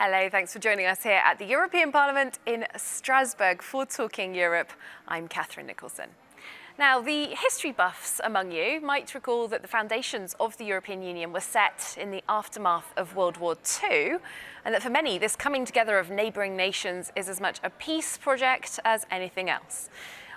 Hello, thanks for joining us here at the European Parliament in Strasbourg for Talking Europe. I'm Catherine Nicholson. Now, the history buffs among you might recall that the foundations of the European Union were set in the aftermath of World War II, and that for many, this coming together of neighbouring nations is as much a peace project as anything else.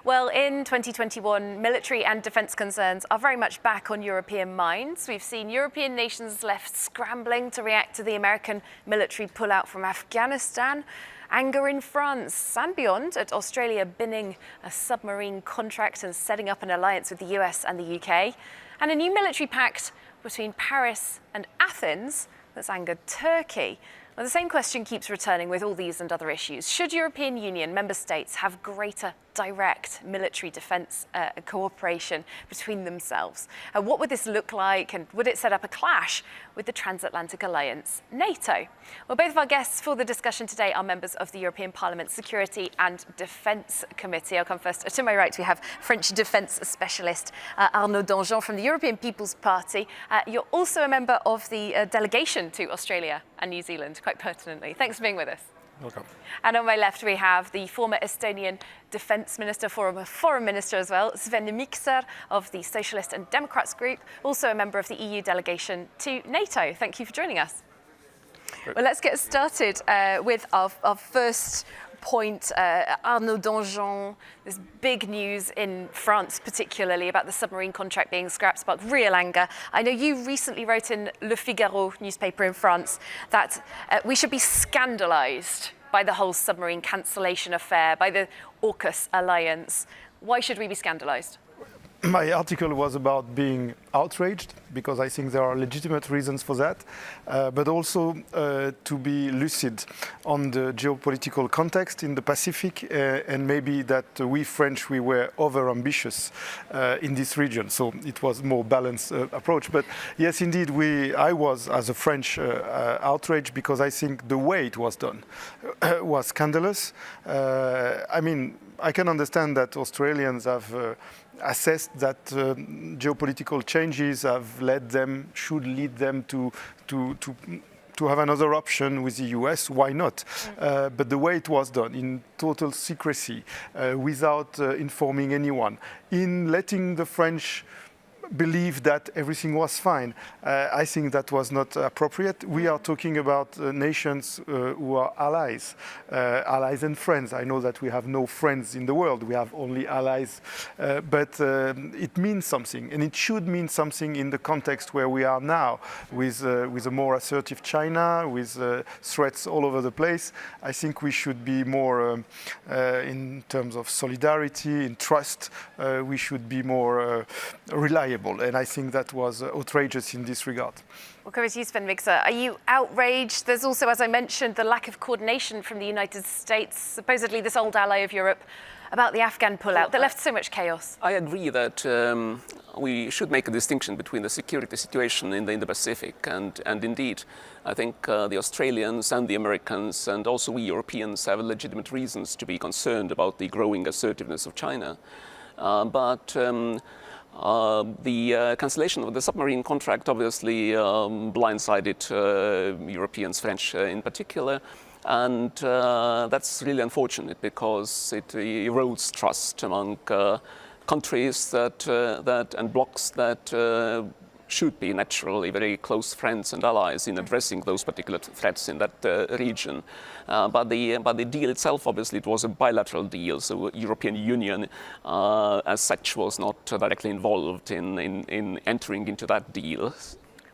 Well, in 2021, military and defence concerns are very much back on European minds. We've seen European nations left scrambling to react to the American military pullout from Afghanistan, anger in France and beyond at Australia binning a submarine contract and setting up an alliance with the US and the UK, and a new military pact between Paris and Athens that's angered Turkey. Well, the same question keeps returning with all these and other issues. Should European Union member states have greater direct military defence cooperation between themselves? What would this look like, and would it set up a clash with the transatlantic alliance, NATO? Well, both of our guests for the discussion today are members of the European Parliament Security and Defence Committee. I'll come first. To my right, we have French defence specialist Arnaud Danjean from the European People's Party. You're also a member of the delegation to Australia and New Zealand, quite pertinently. Thanks for being with us. Welcome. And on my left, we have the former Estonian Defence Minister, former Foreign Minister as well, Sven Mikser of the Socialist and Democrats Group, also a member of the EU delegation to NATO. Thank you for joining us. Well, let's get started with our first point. Arnaud Danjean, this big news in France particularly about the submarine contract being scrapped sparked real anger. I know you recently wrote in Le Figaro newspaper in France that we should be scandalised by the whole submarine cancellation affair, by the AUKUS alliance. Why should we be scandalised? My article was about being outraged, because I think there are legitimate reasons for that, but also to be lucid on the geopolitical context in the Pacific, and maybe that we French, we were over-ambitious in this region, so it was more balanced approach. But yes, indeed, I was, as a French, outraged, because I think the way it was done was scandalous. I mean, I can understand that Australians have assessed that geopolitical changes should lead them to have another option with the US. Why not? But the way it was done, in total secrecy, without informing anyone, in letting the French believe that everything was fine, I think that was not appropriate. We are talking about nations who are allies and friends. I know that we have no friends in the world, we have only allies, but it means something, and it should mean something in the context where we are now, with a more assertive China, with threats all over the place. I think we should be more, in terms of solidarity, in trust, we should be more reliable. And I think that was outrageous in this regard. Well, coming to you, Sven Mikser, are you outraged? There's also, as I mentioned, the lack of coordination from the United States, supposedly this old ally of Europe, about the Afghan pullout that left so much chaos. I agree that we should make a distinction between the security situation in the Indo-Pacific and indeed, I think the Australians and the Americans and also we Europeans have legitimate reasons to be concerned about the growing assertiveness of China. The cancellation of the submarine contract obviously blindsided Europeans, French in particular, and that's really unfortunate because it erodes trust among countries and blocs that should be naturally very close friends and allies in addressing those particular threats in that region. But the deal itself, obviously, it was a bilateral deal, so European Union as such was not directly involved in entering into that deal.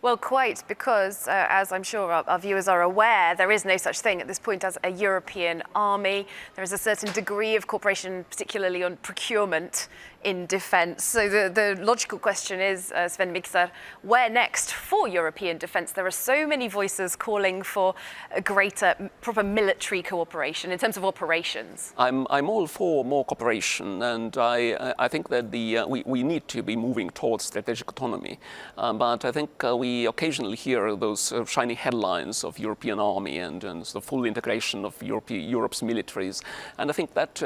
Well, quite, because as I'm sure our viewers are aware, there is no such thing at this point as a European army. There is a certain degree of cooperation, particularly on procurement in defence. So the logical question is, Sven Mikser, where next for European defence? There are so many voices calling for a greater proper military cooperation in terms of operations. I'm all for more cooperation, and I think that we need to be moving towards strategic autonomy. But I think we occasionally hear those shiny headlines of European army and the full integration of Europe's militaries, and I think that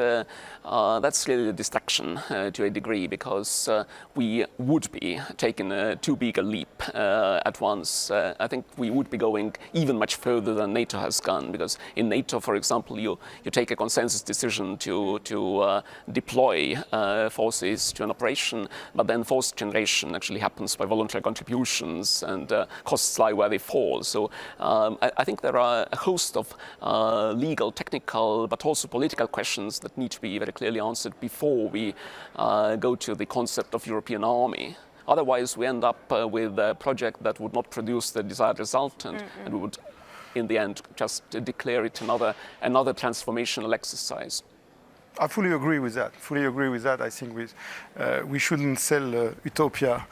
that's really a distraction to to a degree, because we would be taking too big a leap at once. I think we would be going even much further than NATO has gone, because in NATO, for example, you take a consensus decision to deploy forces to an operation, but then force generation actually happens by voluntary contributions, and costs lie where they fall. So I think there are a host of legal, technical, but also political questions that need to be very clearly answered before we go to the concept of European army. Otherwise, we end up with a project that would not produce the desired result, and we would, in the end, just declare it another transformational exercise. I fully agree with that. I think we shouldn't sell utopia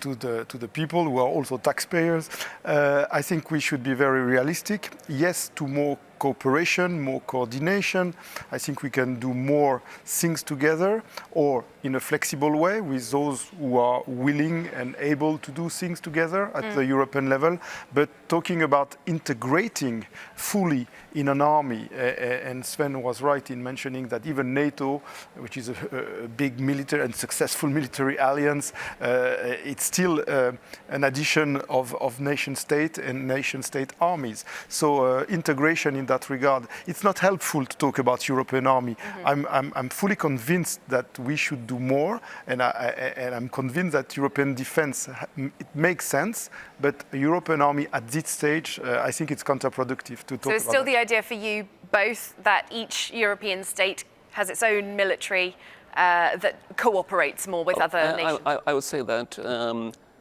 to the people who are also taxpayers. I think we should be very realistic. Yes, to more cooperation, more coordination. I think we can do more things together, or in a flexible way with those who are willing and able to do things together at the European level. But talking about integrating fully in an army, and Sven was right in mentioning that even NATO, which is a big military and successful military alliance, it's still an addition of nation-state and nation-state armies. So integration in that regard, it's not helpful to talk about European army. I'm fully convinced that we should do more, and I'm convinced that European defense, it makes sense, but a European army at this stage, I think it's counterproductive to talk about. So it's still the idea for you both that each European state has its own military that cooperates more with other nations? I would say that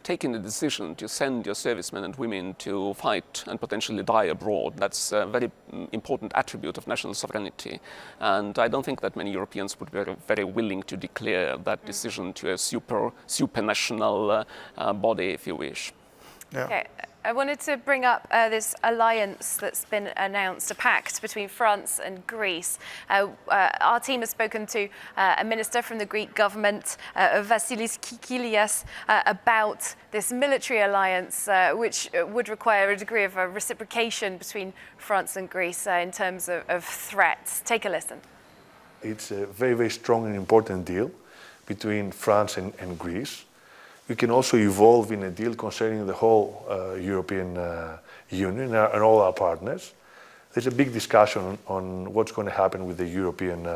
taking the decision to send your servicemen and women to fight and potentially die abroad, that's a very important attribute of national sovereignty. And I don't think that many Europeans would be very willing to declare that decision to a supranational body, if you wish. Yeah. Okay. I wanted to bring up this alliance that's been announced, a pact between France and Greece. Our team has spoken to a minister from the Greek government, Vasilis Kikilias, about this military alliance, which would require a degree of reciprocation between France and Greece in terms of threats. Take a listen. It's a very, very strong and important deal between France and Greece. We can also evolve in a deal concerning the whole European Union and all our partners. There's a big discussion on what's going to happen with the European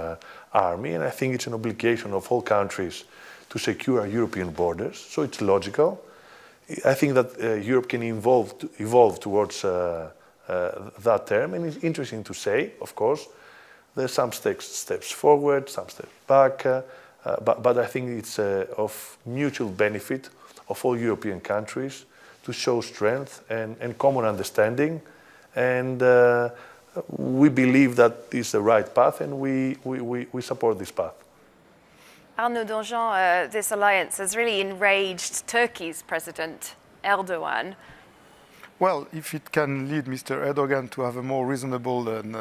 army, and I think it's an obligation of all countries to secure our European borders, so it's logical. I think that Europe can evolve towards that term, and it's interesting to say, of course, there's some steps forward, some steps back, but I think it's of mutual benefit of all European countries to show strength and common understanding. And we believe that this is the right path, and we support this path. Arnaud Danjean, this alliance has really enraged Turkey's President Erdogan. Well, if it can lead Mr. Erdogan to have a more reasonable and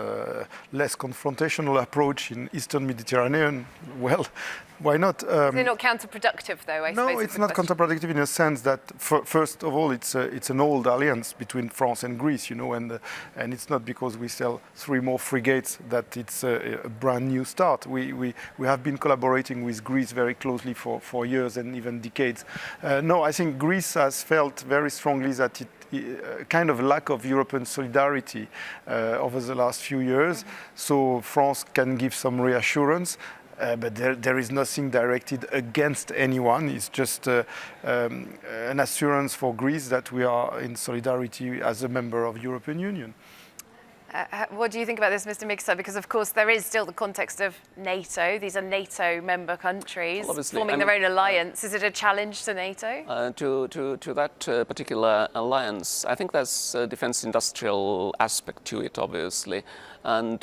less confrontational approach in Eastern Mediterranean, well, why not? They're not counterproductive, though, I suppose. No, it's not counterproductive in a sense that, first of all, it's an old alliance between France and Greece, you know, and it's not because we sell 3 more frigates that it's a brand new start. We have been collaborating with Greece very closely for years and even decades. No, I think Greece has felt very strongly that a kind of lack of European solidarity over the last few years. So France can give some reassurance, but there is nothing directed against anyone. It's just an assurance for Greece that we are in solidarity as a member of the European Union. What do you think about this, Mr. Miksa? Because, of course, there is still the context of NATO. These are NATO member countries forming their own alliance. Is it a challenge to NATO? To that particular alliance, I think there's a defense industrial aspect to it, obviously. And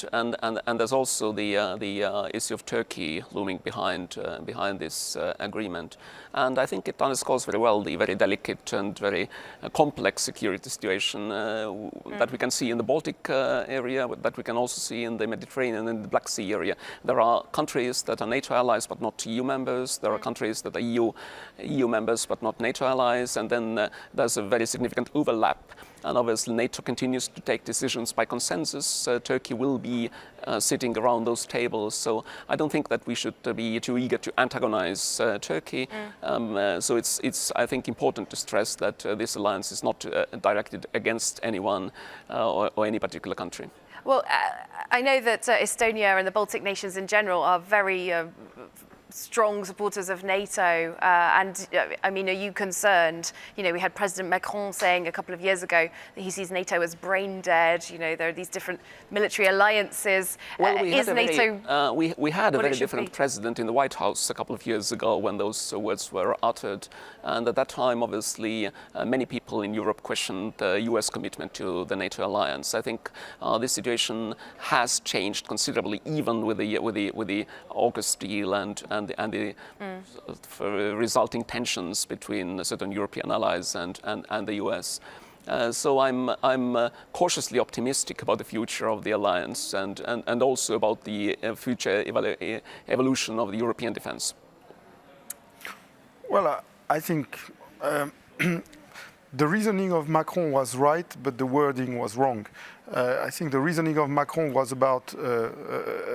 there's also the issue of Turkey looming behind this agreement. And I think it underscores very well the very delicate and very complex security situation that we can see in the Baltic area, that we can also see in the Mediterranean and the Black Sea area. There are countries that are NATO allies but not EU members. There are countries that are EU members but not NATO allies. And then there's a very significant overlap and obviously NATO continues to take decisions by consensus. Turkey will be sitting around those tables, so I don't think that we should be too eager to antagonize Turkey. So it's I think important to stress that this alliance is not directed against anyone or any particular country. Well, I know that Estonia and the Baltic nations in general are very strong supporters of NATO, and I mean, are you concerned? You know, we had President Macron saying a couple of years ago that he sees NATO as brain dead. You know, there are these different military alliances. Well, we had a very be? different president in the White House a couple of years ago when those words were uttered, and at that time, obviously, many people in Europe questioned the U.S. commitment to the NATO alliance. I think this situation has changed considerably, even with the August deal and the resulting tensions between certain European allies and the US. So I'm cautiously optimistic about the future of the alliance and also about the future evolution of the European defense. Well, I think the reasoning of Macron was right, but the wording was wrong. I think the reasoning of Macron was about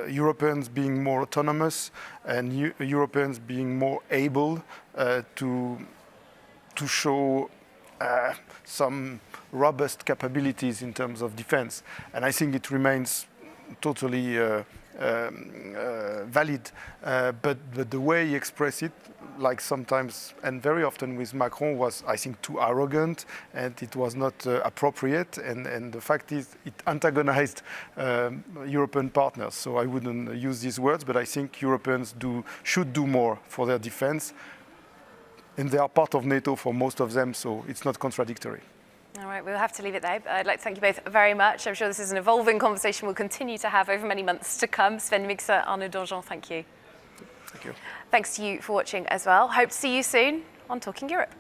Europeans being more autonomous and Europeans being more able to show some robust capabilities in terms of defense. And I think it remains totally valid, but the way he expressed it, like sometimes and very often with Macron, was, I think, too arrogant, and it was not appropriate, and the fact is it antagonized European partners. So I wouldn't use these words, but I think Europeans should do more for their defense, and they are part of NATO for most of them, so it's not contradictory. All right, we'll have to leave it there. I'd like to thank you both very much. I'm sure this is an evolving conversation we'll continue to have over many months to come. Sven Mikser, Arnaud Danjean, thank you. Thank you. Thanks to you for watching as well. Hope to see you soon on Talking Europe.